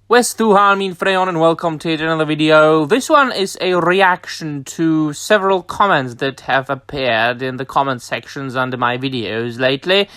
Westuhan min Freyon and welcome to another video. This one is a reaction to several comments that have appeared in the comment sections under my videos lately.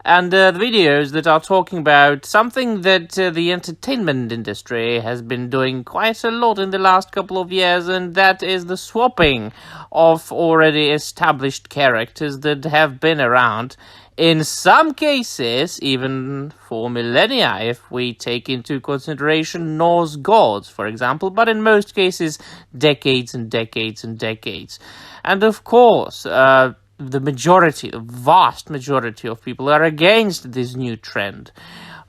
And the videos that are talking about something that the entertainment industry has been doing quite a lot in the last couple of years, and that is the swapping of already established characters that have been around. In some cases, even for millennia, if we take into consideration Norse gods, for example, but in most cases, decades and decades and decades. And of course, the vast majority of people are against this new trend.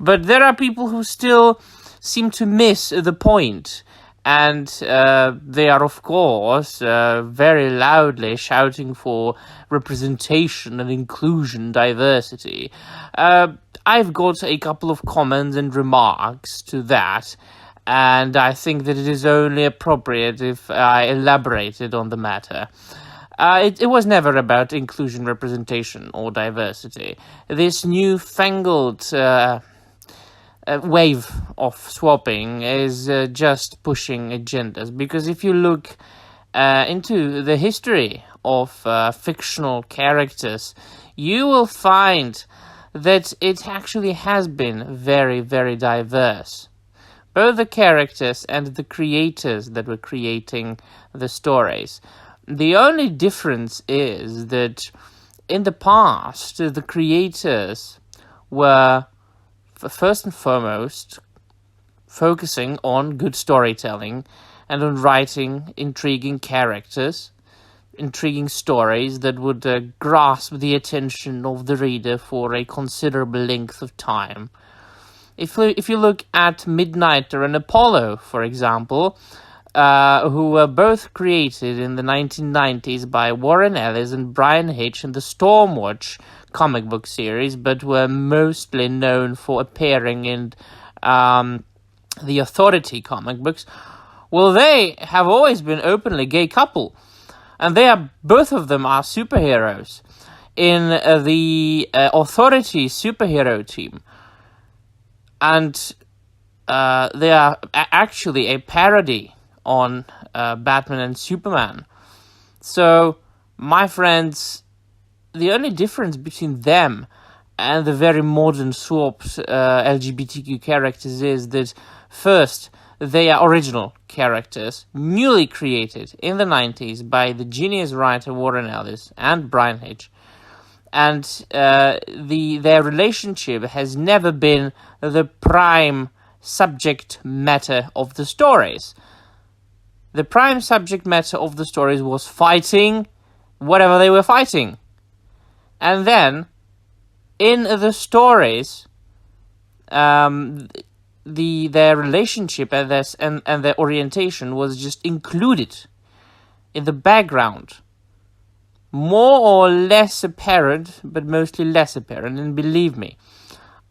But there are people who still seem to miss the point. And they are, of course, very loudly shouting for representation and inclusion, diversity. I've got a couple of comments and remarks to that, and I think that it is only appropriate if I elaborated on the matter. It was never about inclusion, representation, or diversity. This newfangled wave of swapping is just pushing agendas, because if you look into the history of fictional characters, you will find that it actually has been very, very diverse. Both the characters and the creators that were creating the stories. The only difference is that in the past, the creators were first and foremost focusing on good storytelling and on writing intriguing characters, intriguing stories that would grasp the attention of the reader for a considerable length of time. If you look at Midnighter and Apollo, for example, who were both created in the 1990s by Warren Ellis and Brian Hitch in the Stormwatch comic book series, but were mostly known for appearing in the Authority comic books. Well, they have always been openly gay couple, and both of them are superheroes in the Authority superhero team, and they are actually a parody on Batman and Superman. So, my friends, the only difference between them and the very modern swapped LGBTQ characters is that, first, they are original characters, newly created in the 90s by the genius writer Warren Ellis and Brian Hitch. And their relationship has never been the prime subject matter of the stories. The prime subject matter of the stories was fighting whatever they were fighting. And then, in the stories, their relationship and their orientation was just included in the background. More or less apparent, but mostly less apparent. And believe me,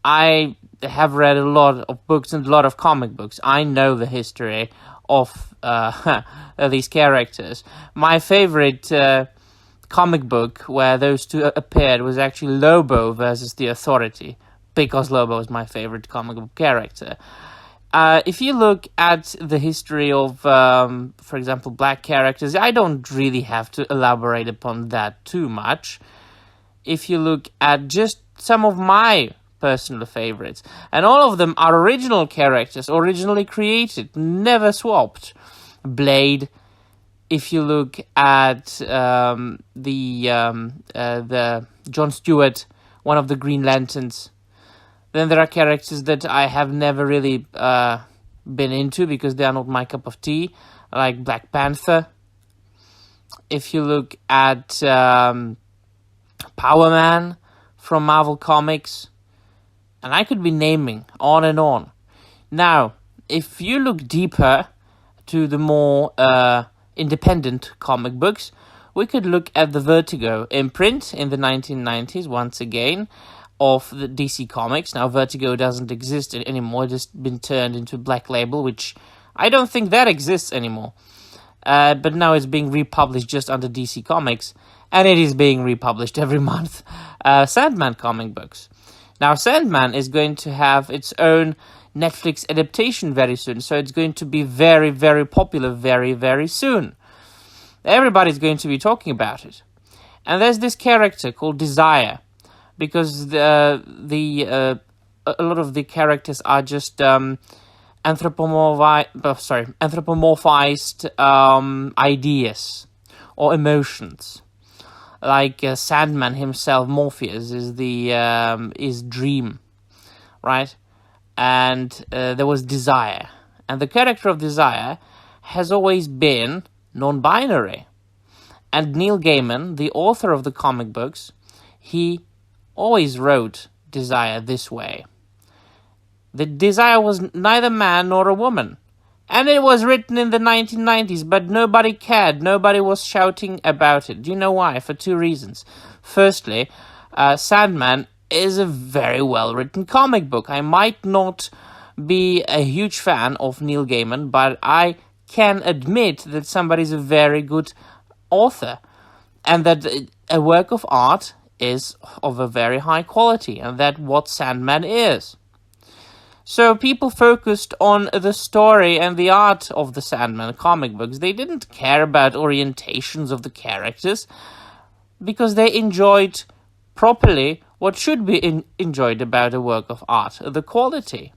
I have read a lot of books and a lot of comic books. I know the history of these characters. My favorite comic book where those two appeared was actually Lobo versus the Authority, because Lobo is my favorite comic book character. If you look at the history of, for example, black characters, I don't really have to elaborate upon that too much. If you look at just some of my personal favorites, and all of them are original characters, originally created, never swapped. Blade. If you look at the Jon Stewart, one of the Green Lanterns, then there are characters that I have never really been into because they are not my cup of tea, like Black Panther. If you look at Power Man from Marvel Comics, and I could be naming on and on. Now, if you look deeper to the more independent comic books, we could look at the Vertigo imprint in the 1990s, once again, of the DC Comics. Now, Vertigo doesn't exist anymore. It's just been turned into Black Label, which I don't think that exists anymore. But now it's being republished just under DC Comics, and it is being republished every month. Sandman comic books. Now, Sandman is going to have its own Netflix adaptation very soon, so it's going to be very, very popular very, very soon. Everybody's going to be talking about it. And there's this character called Desire, because a lot of the characters are just anthropomorphized ideas or emotions. Like Sandman himself, Morpheus is Dream, right? And there was Desire, and the character of Desire has always been non-binary. And Neil Gaiman, the author of the comic books, he always wrote Desire this way. The Desire was neither man nor a woman. And it was written in the 1990s, but nobody cared. Nobody was shouting about it. Do you know why? For two reasons. Firstly, Sandman is a very well-written comic book. I might not be a huge fan of Neil Gaiman, but I can admit that somebody's a very good author, and that a work of art is of a very high quality, and that what Sandman is. So people focused on the story and the art of the Sandman comic books. They didn't care about orientations of the characters, because they enjoyed properly what should be enjoyed about a work of art, the quality.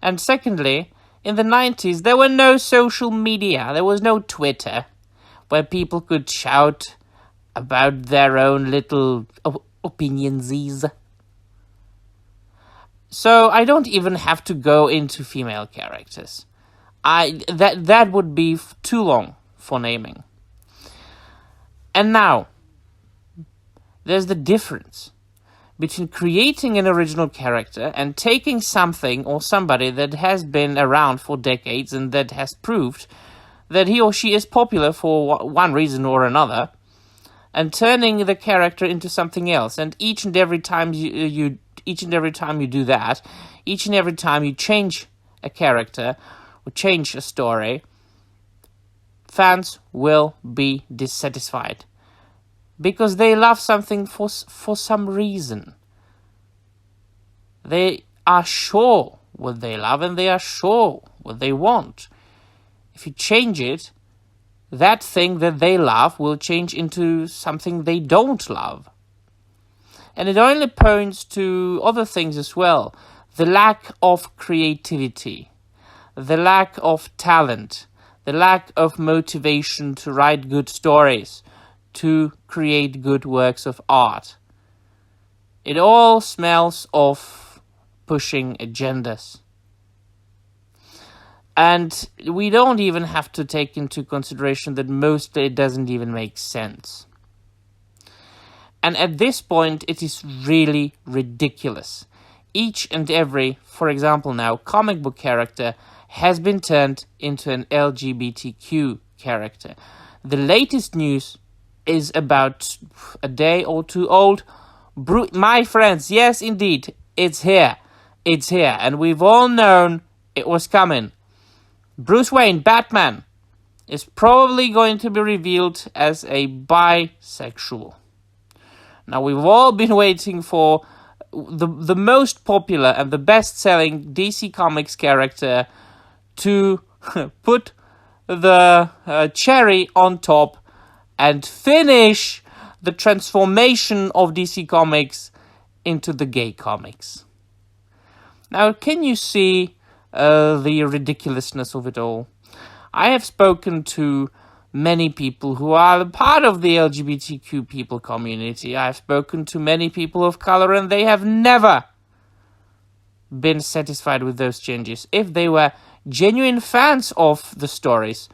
And secondly, in the 90s, there were no social media. There was no Twitter, where people could shout about their own little opinionsies. So I don't even have to go into female characters. That would be too long for naming. And now, there's the difference between creating an original character and taking something or somebody that has been around for decades and that has proved that he or she is popular for one reason or another, and turning the character into something else. And each and every time you do that, each and every time you change a character or change a story, fans will be dissatisfied, because they love something for some reason. They are sure what they love, and they are sure what they want. If you change it, that thing that they love will change into something they don't love. And it only points to other things as well. The lack of creativity, the lack of talent, the lack of motivation to write good stories, to create good works of art. It all smells of pushing agendas. And we don't even have to take into consideration that mostly it doesn't even make sense. And at this point, it is really ridiculous. Each and every, for example now, comic book character has been turned into an LGBTQ character. The latest news is about a day or two old. My friends, yes indeed, it's here. It's here, and we've all known it was coming. Bruce Wayne, Batman, is probably going to be revealed as a bisexual. Now, we've all been waiting for the most popular and the best-selling DC Comics character to put the cherry on top and finish the transformation of DC Comics into the gay comics. Now, can you see the ridiculousness of it all? I have spoken to many people who are part of the LGBTQ people community. I've spoken to many people of color, and they have never been satisfied with those changes. If they were genuine fans of the stories,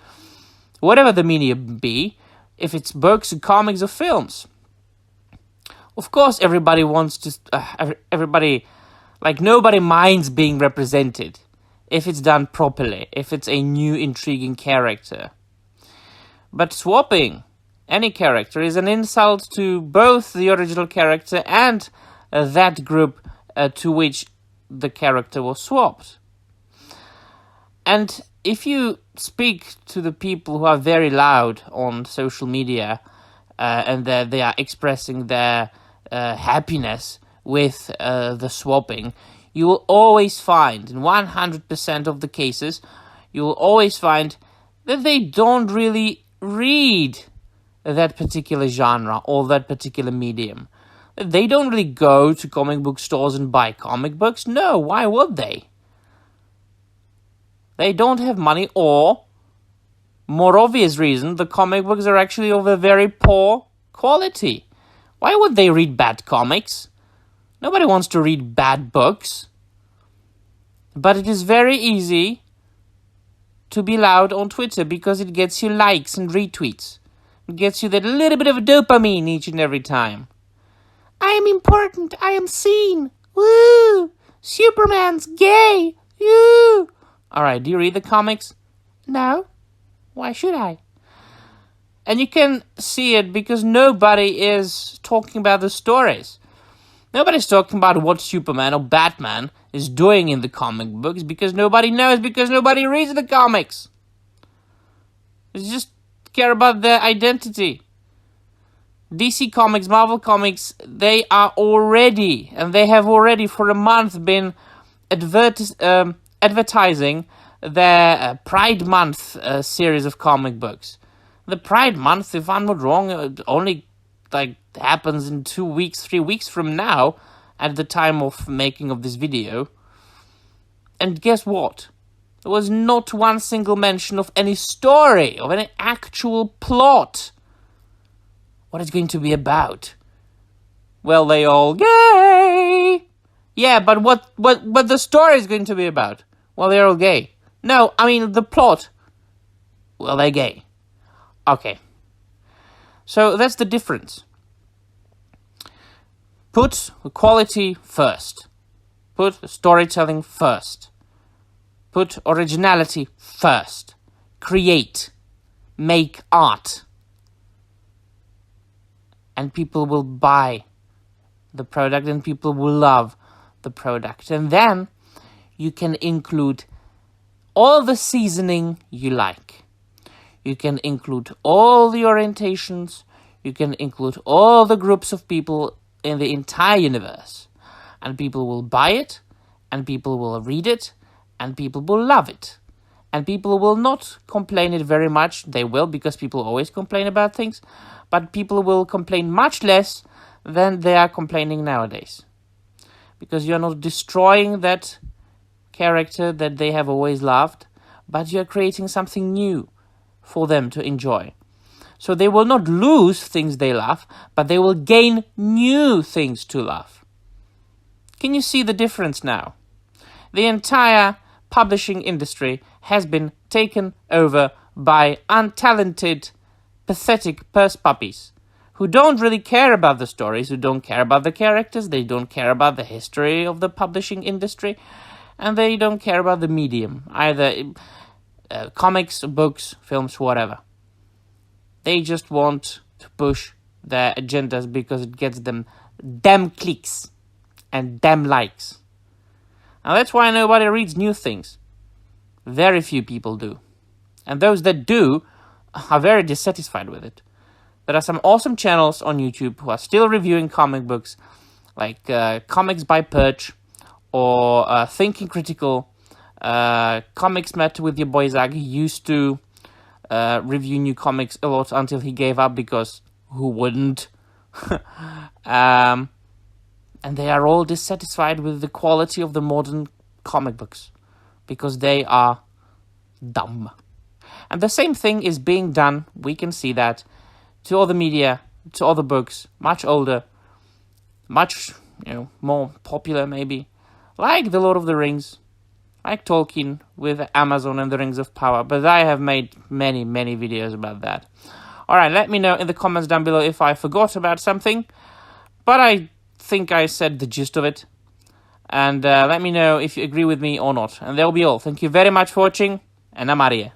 whatever the medium be, if it's books, comics, or films. Of course, everybody wants to... nobody minds being represented if it's done properly, if it's a new intriguing character. But swapping any character is an insult to both the original character and that group to which the character was swapped. And if you speak to the people who are very loud on social media and they are expressing their happiness with the swapping, you will always find, in 100% of the cases, you will always find that they don't really read that particular genre or that particular medium. They don't really go to comic book stores and buy comic books. No, why would they? They don't have money, or, more obvious reason, the comic books are actually of a very poor quality. Why would they read bad comics? Nobody wants to read bad books. But it is very easy to be loud on Twitter because it gets you likes and retweets. It gets you that little bit of dopamine each and every time. I am important. I am seen. Woo! Superman's gay. Woo! Alright, do you read the comics? No. Why should I? And you can see it because nobody is talking about the stories. Nobody's talking about what Superman or Batman is doing in the comic books because nobody knows, because nobody reads the comics. They just care about their identity. DC Comics, Marvel Comics, they are already, and they have already for a month been advertising their Pride Month series of comic books. The Pride Month, if I'm not wrong, only happens in 2 weeks, 3 weeks from now, at the time of making of this video. And guess what? There was not one single mention of any story, of any actual plot. What it's going to be about? Well, they all gay. Yeah, but what the story is going to be about? Well, they're all gay. No, I mean the plot. Well, they're gay. Okay. So that's the difference. Put quality first. Put storytelling first. Put originality first. Create. Make art. And people will buy the product and people will love the product. And then you can include all the seasoning you like. You can include all the orientations. You can include all the groups of people in the entire universe. And people will buy it. And people will read it. And people will love it. And people will not complain it very much. They will, because people always complain about things. But people will complain much less than they are complaining nowadays. Because you're not destroying that character that they have always loved, but you're creating something new for them to enjoy. So they will not lose things they love, but they will gain new things to love. Can you see the difference now? The entire publishing industry has been taken over by untalented, pathetic purse puppies who don't really care about the stories, who don't care about the characters, they don't care about the history of the publishing industry, and they don't care about the medium, either comics, books, films, whatever. They just want to push their agendas because it gets them damn clicks and damn likes. And that's why nobody reads new things. Very few people do. And those that do are very dissatisfied with it. There are some awesome channels on YouTube who are still reviewing comic books, like Comics by Perch, or Thinking Critical. Comics Matter with your boy Zag. He used to review new comics a lot until he gave up, because who wouldn't? And they are all dissatisfied with the quality of the modern comic books, because they are dumb. And the same thing is being done, we can see that, to other media, to other books, much older, much more popular maybe, like The Lord of the Rings, like Tolkien with Amazon and the Rings of Power. But I have made many, many videos about that. Alright, let me know in the comments down below if I forgot about something, but I think I said the gist of it. And let me know if you agree with me or not. And that'll be all. Thank you very much for watching, and I'm out of here.